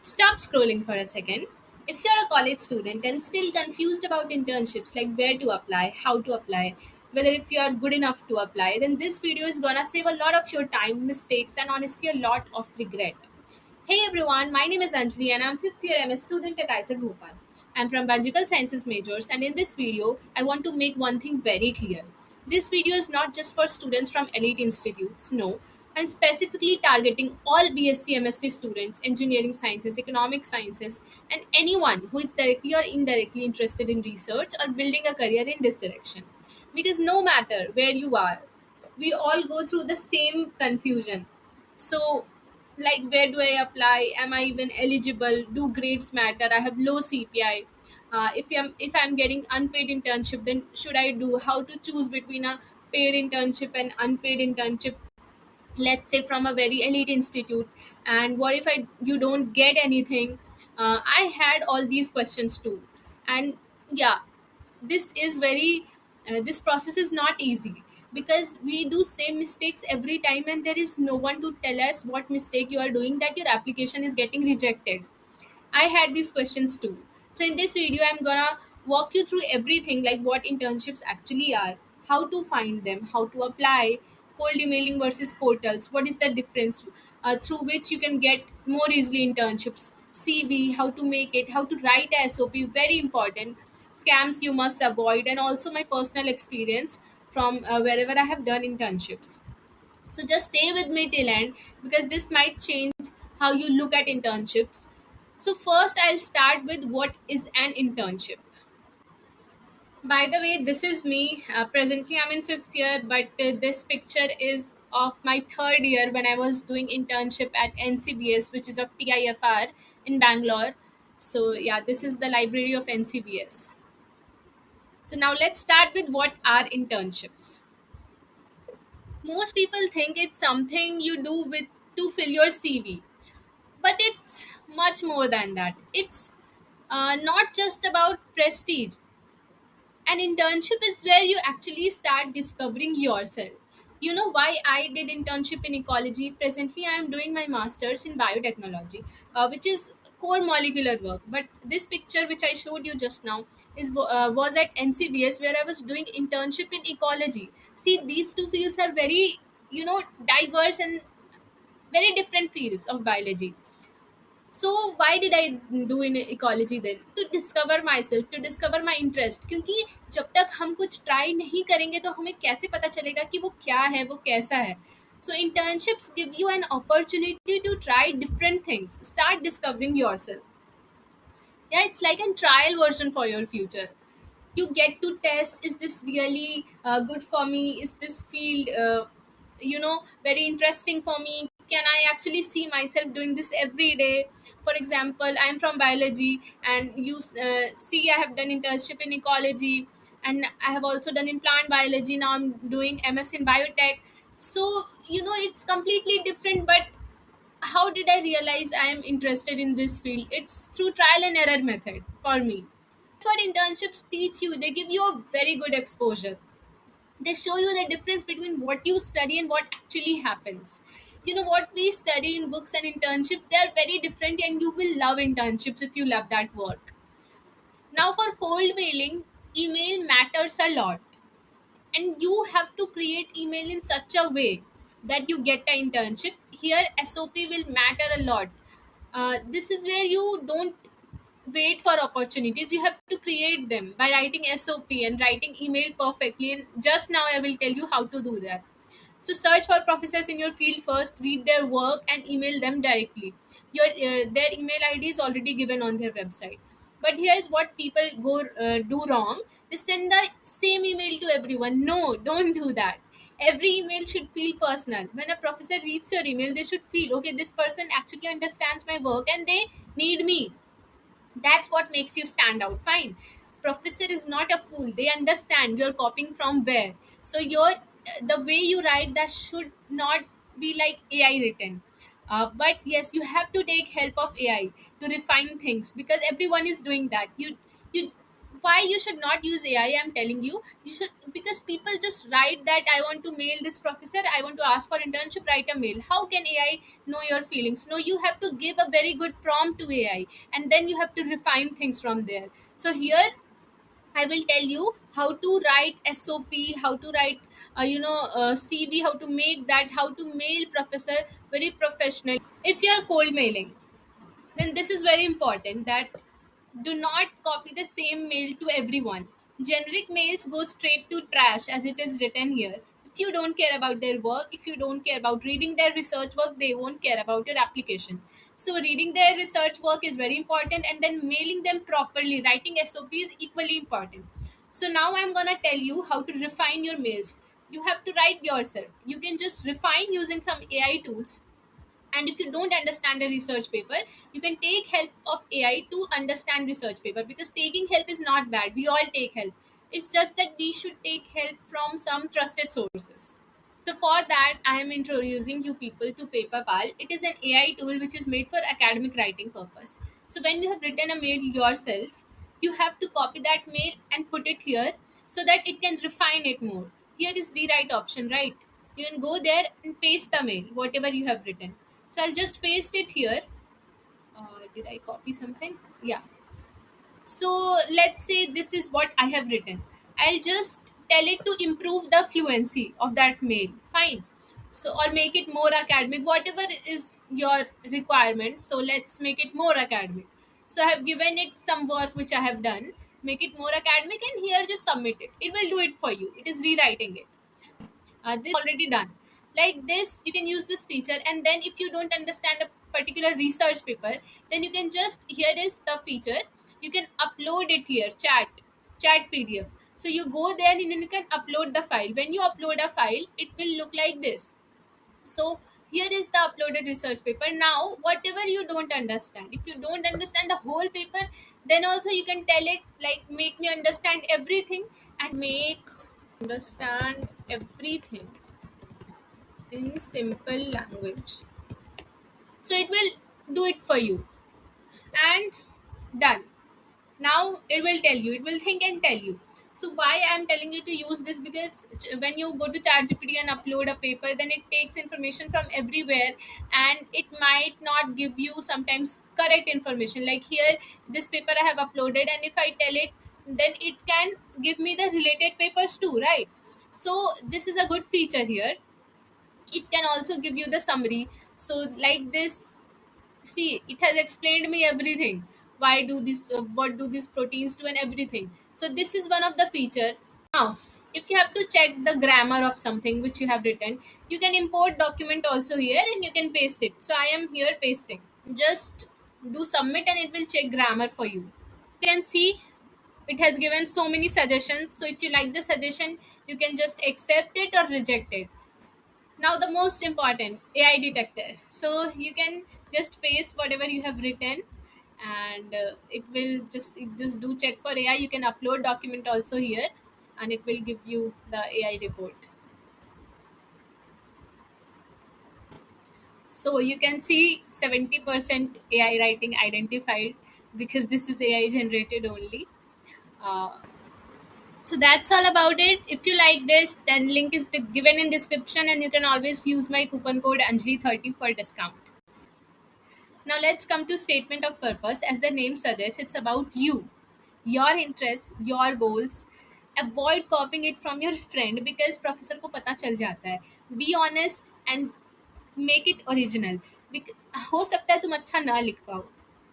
Stop scrolling for a second. If you're a college student and still confused about internships, like where to apply, how to apply, whether if you are good enough to apply, then this video is gonna save a lot of your time, mistakes, and honestly a lot of regret. Hey everyone, my name is Anjali and I'm fifth year MS student at ISET Bhopal. I'm from Biological Sciences majors, and in this video, I want to make one thing very clear. This video is not just for students from elite institutes, no. I'm specifically targeting all BSc MSc students, engineering sciences, economic sciences, and anyone who is directly or indirectly interested in research or building a career in this direction. Because no matter where you are, we all go through the same confusion. So, like, where do I apply? Am I even eligible? Do grades matter? I have low CPI. If I'm getting unpaid internship, then should I do? How to choose between a paid internship and unpaid internship? Let's say from a very elite institute, and what if I you don't get anything? I had all these questions too, and yeah, this process is not easy because we do same mistakes every time and there is no one to tell us what mistake you are doing that your application is getting rejected. I had these questions too. So in this video, I'm gonna walk you through everything, like what internships actually are, how to find them, how to apply, cold emailing versus portals, what is the difference, through which you can get more easily internships, CV, how to make it, how to write a SOP, very important, scams you must avoid, and also my personal experience from wherever I have done internships. So just stay with me till end because this might change how you look at internships. So first I'll start with what is an internship. By the way, this is me. Presently I'm in fifth year, but this picture is of my third year when I was doing internship at NCBS, which is of TIFR in Bangalore. So yeah, this is the library of NCBS. So now let's start with what are internships. Most people think it's something you do with to fill your CV, but it's much more than that. It's not just about prestige. An internship is where you actually start discovering yourself. You know why I did internship in ecology? Presently I am doing my masters in biotechnology, which is core molecular work. But this picture which I showed you just now was at NCBS, where I was doing internship in ecology. See, these two fields are very, diverse and very different fields of biology. So why did I do in ecology then? To discover myself, to discover my interest. क्योंकि जब तक हम कुछ try नहीं करेंगे तो हमें कैसे पता चलेगा कि वो क्या है, वो कैसा है. So internships give you an opportunity to try different things, start discovering yourself. Yeah, it's like a trial version for your future. You get to test, is this really good for me? Is this field very interesting for me? Can I actually see myself doing this every day? For example, I'm from biology, and you see, I have done internship in ecology, and I have also done in plant biology. Now I'm doing MS in biotech. So it's completely different, but how did I realize I am interested in this field? It's through trial and error method for me. What internships teach you, they give you a very good exposure. They show you the difference between what you study and what actually happens. What we study in books and internship, they are very different, and you will love internships if you love that work. Now for cold mailing, email matters a lot, and you have to create email in such a way that you get an internship. Here SOP will matter a lot. This is where you don't wait for opportunities, you have to create them by writing SOP and writing email perfectly. And just now I will tell you how to do that. So search for professors in your field first, read their work and email them directly. Their email ID is already given on their website. But here's what people go do wrong. They send the same email to everyone. No, don't do that. Every email should feel personal. When a professor reads your email, they should feel, okay, this person actually understands my work and they need me. That's what makes you stand out. Fine, professor is not a fool, they understand you're copying from where. So your the way you write that should not be like AI written. But yes, you have to take help of AI to refine things because everyone is doing that. You Why you should not use AI? I'm telling you, you should, because people just write that I want to mail this professor, I want to ask for internship, write a mail. How can AI know your feelings? No, you have to give a very good prompt to AI, and then you have to refine things from there. So here I will tell you how to write SOP, how to write CV, how to make that, how to mail professor very professional. If you are cold mailing, then this is very important that do not copy the same mail to everyone. Generic mails go straight to trash as it is written here. If you don't care about their work, if you don't care about reading their research work, they won't care about your application. So reading their research work is very important, and then mailing them properly, writing SOP is equally important. So now I'm gonna tell you how to refine your mails. You have to write yourself. You can just refine using some AI tools, and if you don't understand a research paper, you can take help of AI to understand research paper, because taking help is not bad, we all take help. It's just that we should take help from some trusted sources. So for that, I am introducing you people to PaperPal. It is an AI tool which is made for academic writing purpose. So when you have written a mail yourself, you have to copy that mail and put it here so that it can refine it more. Here is rewrite option, right? You can go there and paste the mail, whatever you have written. So I'll just paste it here. Did I copy something? Yeah. So let's say this is what I have written. I'll just tell it to improve the fluency of that mail. Fine. So, or make it more academic, whatever is your requirement. So let's make it more academic. So I have given it some work which I have done. Make it more academic, and here just submit it. It will do it for you. It is rewriting it. This is already done. Like this, you can use this feature, and then if you don't understand a particular research paper, then you can just, here is the feature, you can upload it here, chat PDF. So you go there and you can upload the file. When you upload a file, it will look like this. So here is the uploaded research paper. Now whatever you don't understand, if you don't understand the whole paper, then also you can tell it like make me understand everything, and make understand everything in simple language. So it will do it for you, and done. Now it will tell you, it will think and tell you. So why I'm telling you to use this, because when you go to ChatGPT and upload a paper, then it takes information from everywhere, and it might not give you sometimes correct information. Like here, this paper I have uploaded, and if I tell it, then it can give me the related papers too, right? So this is a good feature here. It can also give you the summary. So like this, see, it has explained me everything. Why do this, what do these proteins do, and everything. So this is one of the feature. Now if you have to check the grammar of something which you have written, you can import document also here, and you can paste it. So I am here pasting. Just do submit, and it will check grammar for you. You can see it has given so many suggestions. So if you like the suggestion, you can just accept it or reject it. Now the most important, AI detector. So you can just paste whatever you have written, and it just do check for AI. You can upload document also here, and it will give you the AI report. So you can see 70% AI writing identified, because this is AI generated only. uh, so that's all about it. If you like this, then link is given in description, and you can always use my coupon code Anjali30 for discount. Now let's come to statement of purpose. As the name suggests, it's about you, your interests, your goals. Avoid copying it from your friend, because professor को पता चल जाता है. Be honest and make it original. हो सकता है तुम अच्छा ना लिख पाओ,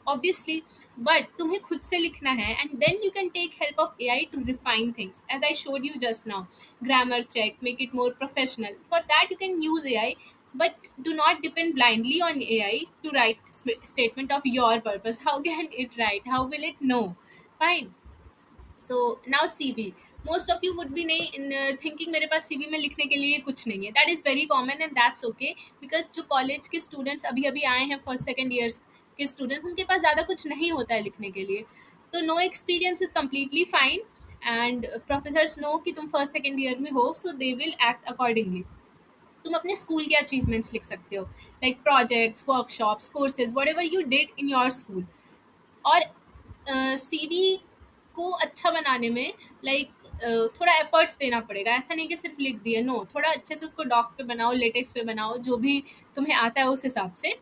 obviously, but तुम्हें खुद से लिखना है, and then you can take help of AI to refine things, as I showed you just now. Grammar check, make it more professional. For that you can use AI, but do not depend blindly on AI to write statement of your purpose. How can it write? How will it know? Fine. So now CV. Most of you would be नहीं in thinking मेरे पास CV में लिखने के लिए कुछ नहीं है. That is very common, and that's okay, because जो कॉलेज के स्टूडेंट्स अभी अभी आए हैं, फर्स्ट सेकेंड ईयर्स के स्टूडेंट्स, उनके पास ज़्यादा कुछ नहीं होता है लिखने के लिए. तो no experience is completely fine, and professors know कि तुम फर्स्ट सेकेंड ईयर में हो, so they will act accordingly. तुम अपने स्कूल के अचीवमेंट्स लिख सकते हो, like projects, workshops, courses, whatever you did in your school. और CV आपको अच्छा बनाने में लाइक थोड़ा एफर्ट्स देना पड़ेगा। ऐसा नहीं कि सिर्फ लिख दिए, नो, थोड़ा अच्छे से उसको डॉक पे बनाओ, लेटेक्स पे बनाओ, जो भी तुम्हें आता है उस हिसाब से।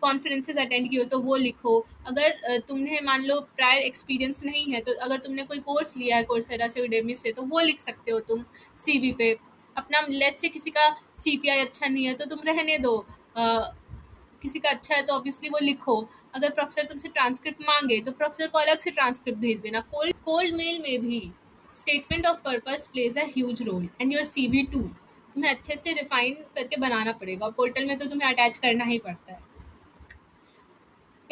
कॉन्फ्रेंसेज अटेंड की हो तो वो लिखो। अगर तुमने मान लो प्रायर एक्सपीरियंस नहीं है, तो अगर तुमने कोई कोर्स लिया है कोर्सेरा से, उडेमी से, तो वो लिख सकते हो तुम सीवी पे अपना। लेट्स से किसी का सीपीआई अच्छा नहीं है तो तुम रहने दो, किसी का अच्छा है तो ऑब्वियसली वो लिखो। अगर प्रोफेसर तुमसे ट्रांसक्रिप्ट मांगे तो प्रोफेसर को अलग से ट्रांसक्रिप्ट भेज देना। कोल्ड कोल्ड मेल में भी statement of purpose plays a huge role, and your CV too. तुम्हें अच्छे से रिफाइन करके बनाना पड़ेगा, और पोर्टल में तो तुम्हें अटैच करना ही पड़ता है।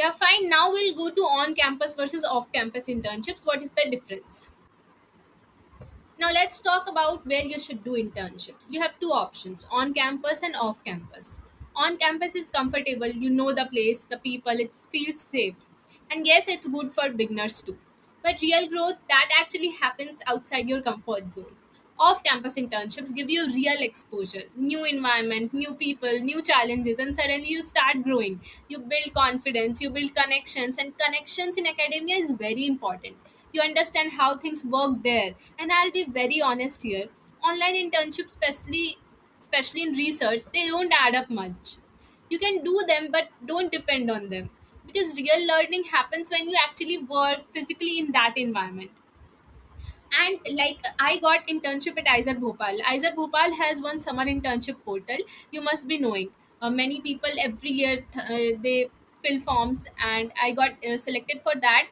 Yeah, fine. Now we'll go to on campus versus off campus internships. What is the difference? Now let's talk about where you should do internships. You have two options, on campus and off campus. On campus is comfortable, you know the place, the people, it feels safe. And yes, it's good for beginners too. But real growth that actually happens outside your comfort zone. Off campus internships give you real exposure, new environment, new people, new challenges, and suddenly you start growing. You build confidence, you build connections, and connections in academia is very important. You understand how things work there. And I'll be very honest here, online internships, especially in research, they don't add up much. You can do them but don't depend on them, because real learning happens when you actually work physically in that environment. And like, I got internship at Aizer Bhopal. Aizer Bhopal has one summer internship portal. You must be knowing. Many people every year they fill forms, and I got selected for that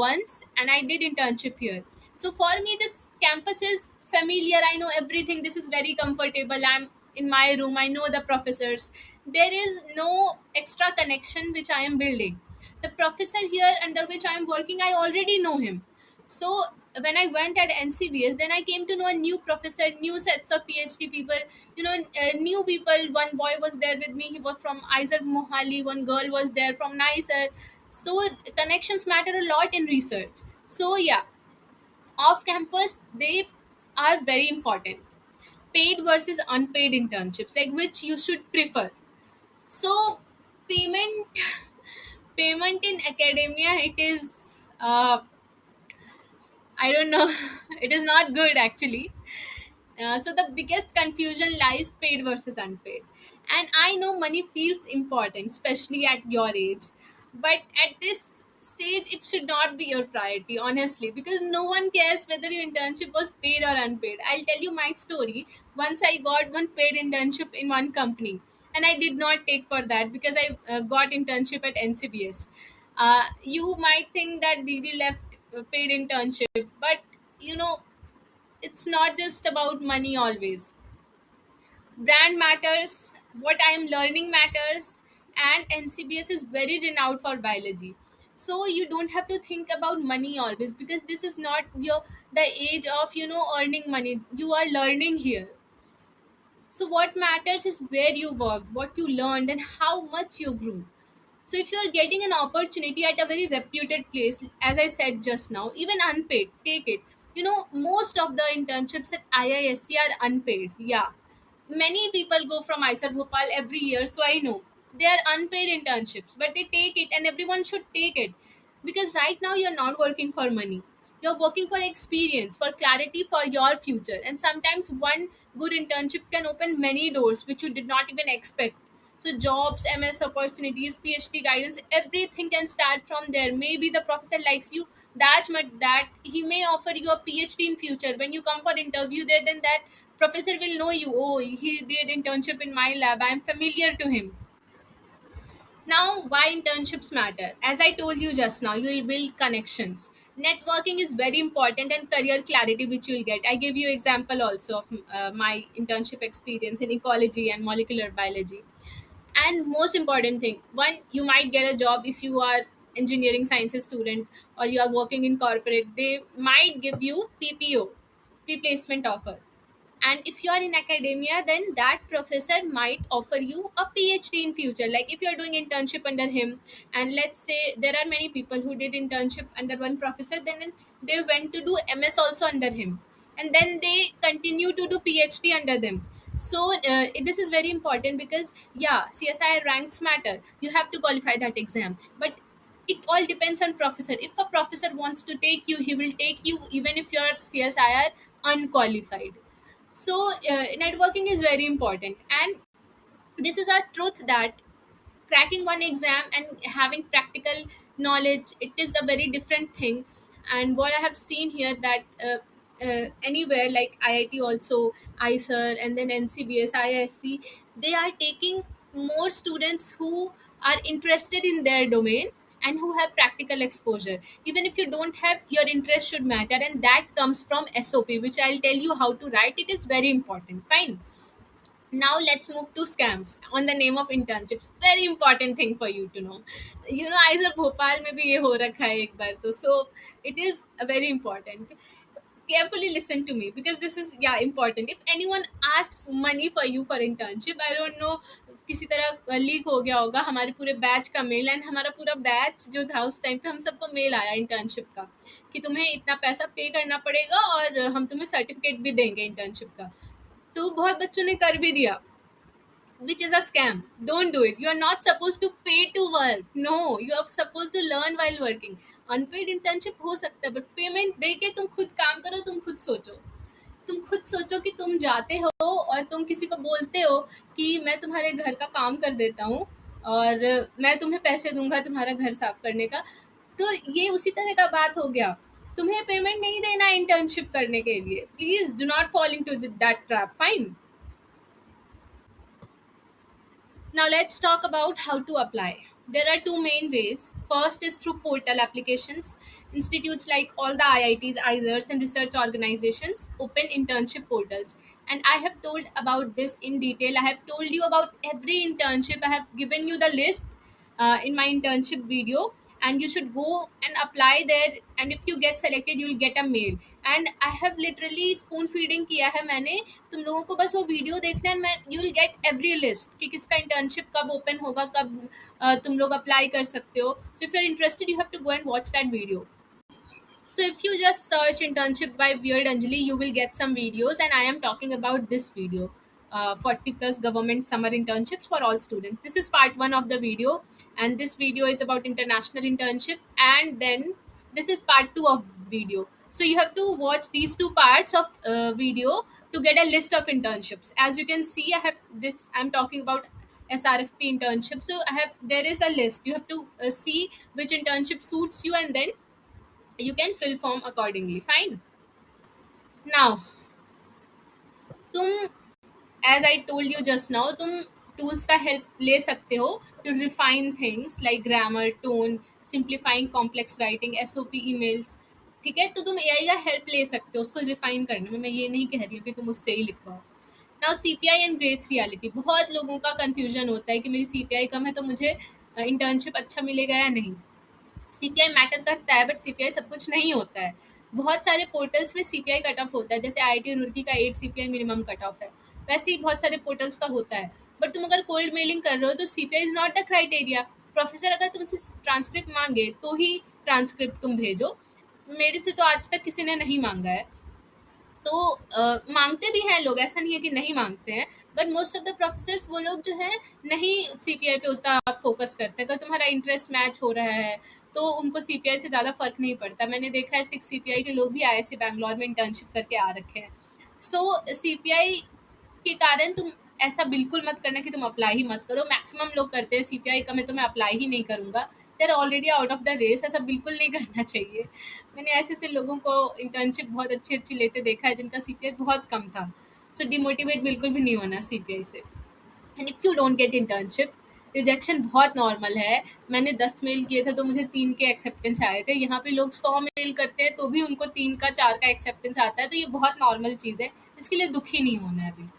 once, and I did internship here. So for me, this campus is familiar. I know everything. This is very comfortable. I'm in my room. I know the professors. There is no extra connection which I am building. The professor here under which I am working, I already know him. So when I went at NCBS, then I came to know a new professor, new sets of PhD people, new people. One boy was there with me, he was from Aizer Mohali, one girl was there from Nicer. So connections matter a lot in research. So yeah, off campus, they are very important. Paid versus unpaid internships, like which you should prefer. So payment payment in academia, it is I don't know. It is not good actually. So the biggest confusion lies paid versus unpaid. And I know money feels important, especially at your age. But at this stage, it should not be your priority, honestly, because no one cares whether your internship was paid or unpaid. I'll tell you my story. Once I got one paid internship in one company, and I did not take for that because I got internship at NCBS. You might think that Didi left paid internship, but you know, it's not just about money always. Brand matters, what I am learning matters, and NCBS is very renowned for biology. So you don't have to think about money always, because this is not your the age of earning money. You are learning here. So what matters is where you work, what you learned, and how much you grew. So if you're getting an opportunity at a very reputed place, as I said just now, even unpaid, take it. Most of the internships at IISC are unpaid. Yeah. Many people go from ISER Bhopal every year, so I know. They are unpaid internships, but they take it, and everyone should take it. Because right now you're not working for money. You're working for experience, for clarity, for your future. And sometimes one good internship can open many doors which you did not even expect. So jobs, MS opportunities, PhD guidance, everything can start from there. Maybe the professor likes you that much that he may offer you a PhD in future. When you come for interview there, then that professor will know you. Oh, he did internship in my lab. I am familiar to him. Now, why internships matter? As I told you just now, you will build connections. Networking is very important, and career clarity, which you will get. I give you example also of my internship experience in ecology and molecular biology. And most important thing, one, you might get a job if you are engineering sciences student, or you are working in corporate. They might give you PPO, pre-placement offer. And if you are in academia, then that professor might offer you a PhD in future. Like if you are doing internship under him, and let's say there are many people who did internship under one professor, then they went to do MS also under him, and then they continue to do PhD under them. So this is very important, because yeah, CSI ranks matter. You have to qualify that exam, but it all depends on professor. If a professor wants to take you, he will take you even if your CSI are unqualified. So networking is very important, and this is a truth that cracking one exam and having practical knowledge, it is a very different thing. And what I have seen here that anywhere like IIT also, ICER, and then NCBS, IISc, they are taking more students who are interested in their domain and who have practical exposure. Even if you don't have, your interest should matter, and that comes from SOP, which I'll tell you how to write. It is very important. Fine. Now let's move to scams on the name of internships. Very important thing for you to know. IISER Bhopal में भी ये हो रखा है एक बार तो. So it is very important. Carefully listen to me because this is, yeah, important. If anyone asks money for you for internship, I don't know, किसी तरह लीक हो गया होगा हमारे पूरे बैच का मेल, एंड हमारा पूरा बैच जो था उस टाइम पे हम सबको मेल आया इंटर्नशिप का कि तुम्हें इतना पैसा पे करना पड़ेगा और हम तुम्हें सर्टिफिकेट भी देंगे इंटर्नशिप का. तो बहुत बच्चों ने कर भी दिया, which is a scam. Don't do it. You are not supposed to pay to work. No, you are supposed to learn while working. Unpaid internship हो सकता है, but payment दे के तुम खुद काम करो. तुम खुद सोचो कि तुम जाते हो और तुम किसी को बोलते हो कि मैं तुम्हारे घर का काम कर देता हूँ और मैं तुम्हें पैसे दूंगा तुम्हारा घर साफ करने का. तो ये उसी तरह का बात हो गया. तुम्हें पेमेंट नहीं देना इंटर्नशिप करने के लिए. Please do not fall into that trap. Fine. Now let's talk about how to apply. There are two main ways. First is through portal applications. Institutes like all the IITs, ISERs, and research organizations open internship portals. And I have told about this in detail. I have told you about every internship. I have given you the list in my internship video, and you should go and apply there. And if you get selected, you will get a mail. And I have literally spoon feeding किया है मैंने. तुम लोगों को बस वो video देखना है. मैं you will get every list कि किसका इंटर्नशिप कब ओपन होगा, कब तुम लोग अप्लाई कर सकते हो. So if you are interested, you have to go and watch that video. So if you just search internship by Weird Anjali, you will get some videos, and I am talking about this video, 40 plus government summer internships for all students. This is part one of the video, and this video is about international internship, and then this is part two of video. So you have to watch these two parts of video to get a list of internships. As you can see, I have this. I'm talking about SRFP internship. So there is a list. You have to see which internship suits you, and then you can fill form accordingly. Fine. Now, तुम, as I told you just now, तुम tools का help ले सकते हो to refine things like grammar, tone, simplifying complex writing, SOP emails. ठीक है, तो तुम AI का help ले सकते हो उसको refine करने में. मैं ये नहीं कह रही हूँ कि तुम उससे ही लिखवाओ. Now CPI and grades reality. बहुत लोगों का कन्फ्यूजन होता है कि मेरी CPI कम है तो मुझे इंटर्नशिप अच्छा मिलेगा या नहीं. CPI मैटर करता है, बट CPI सब कुछ नहीं होता है. बहुत सारे पोर्टल्स में CPI कट ऑफ होता है. जैसे IIT रुड़की का 8 CPI मिनिमम कट ऑफ है, वैसे ही बहुत सारे पोर्टल्स का होता है. बट तुम अगर कोल्ड मेलिंग कर रहे हो तो CPI is not a criteria. Professor अगर तुमसे ट्रांसक्रिप्ट मांगे तो ही ट्रांसक्रिप्ट तुम भेजो. मेरे से तो आज तक किसी ने नहीं मांगा है. तो मांगते भी हैं लोग, ऐसा नहीं है कि नहीं मांगते हैं, but most of the professors वो लोग जो है नहीं CPI पे उतना फोकस करते. अगर तुम्हारा इंटरेस्ट मैच हो रहा है तो उनको CPI से ज़्यादा फर्क नहीं पड़ता. मैंने देखा है 6 CPI के लोग भी IISc बैंगलोर में इंटर्नशिप करके आ रखे हैं. सो CPI के कारण तुम ऐसा बिल्कुल मत करना कि तुम अप्लाई ही मत करो. मैक्सिमम लोग करते हैं CPI का मैं तो मैं अप्लाई ही नहीं करूँगा, they are already out of the race. ऐसा बिल्कुल नहीं करना चाहिए. मैंने ऐसे ऐसे लोगों को इंटर्नशिप बहुत अच्छी अच्छी लेते देखा है जिनका CPI बहुत कम था. सो डिमोटिवेट बिल्कुल भी नहीं होना CPI से. And if you don't get internship, rejection बहुत नॉर्मल है. मैंने 10 मेल किए थे तो मुझे 3 के एक्सेप्टेंस आए थे. यहाँ पे लोग 100 मेल करते हैं तो भी उनको 3 का 4 का एक्सेप्टेंस आता है. तो ये बहुत नॉर्मल चीज़ है, इसके लिए दुखी नहीं होना है बिल्कुल.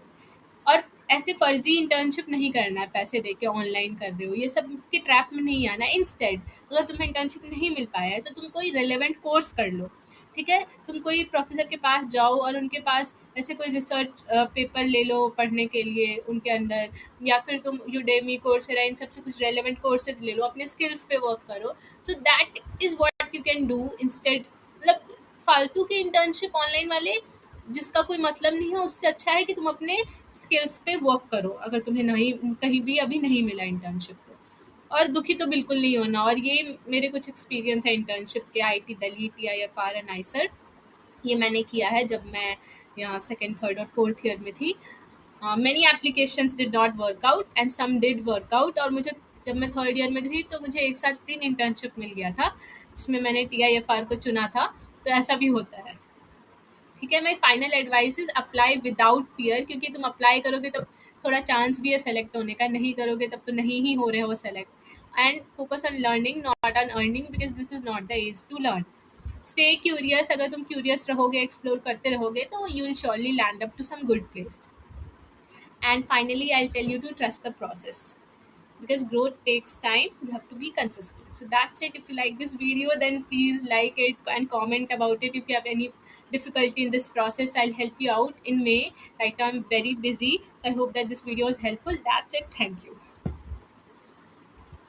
और ऐसे फर्जी इंटर्नशिप नहीं करना है पैसे दे के ऑनलाइन कर रहे हो, ये सब के ट्रैप में नहीं आना है. इंस्टेड अगर तुम्हें इंटर्नशिप नहीं मिल पाया है तो तुम कोई रेलेवेंट कोर्स कर लो. ठीक है, तुम कोई प्रोफेसर के पास जाओ और उनके पास ऐसे कोई रिसर्च पेपर ले लो पढ़ने के लिए उनके अंदर, या फिर तुम यूडेमी, कोर्सेरा, इन सबसे कुछ रेलेवेंट कोर्सेज ले लो, अपने स्किल्स पे वर्क करो. So that is what you can do instead. मतलब फालतू के इंटर्नशिप ऑनलाइन वाले जिसका कोई मतलब नहीं है, उससे अच्छा है कि तुम अपने स्किल्स पे वर्क करो अगर तुम्हें नहीं कहीं भी अभी नहीं मिला इंटर्नशिप तो. और दुखी तो बिल्कुल नहीं होना। और ये मेरे कुछ एक्सपीरियंस है इंटर्नशिप के, IIT Delhi, TIFR and IISER. ये मैंने किया है जब मैं यहाँ सेकंड, थर्ड और फोर्थ ईयर में थी। Many applications did not work out and some did work out. और मुझे जब मैं थर्ड ईयर में थी तो मुझे एक साथ 3 इंटर्नशिप मिल गया था, जिसमें मैंने टीआईएफआर को चुना था। तो ऐसा भी होता है। ठीक है, my final advice is apply without fear, क्योंकि तुम अप्लाई करोगे तो थोड़ा चांस भी है सेलेक्ट होने का, नहीं करोगे तब तो नहीं ही हो रहे हो select. And focus on learning not on earning, because this is not the age to learn. Stay curious, अगर तुम क्यूरियस रहोगे, एक्सप्लोर करते रहोगे, तो you will surely land up to some good place. And finally, I'll tell you to trust the process, because growth takes time. You have to be consistent. So that's it. If you like this video, then please like it and comment about it. If you have any difficulty in this process, I'll help you out in May. Right now I'm very busy, so I hope that this video is helpful. That's it. Thank you.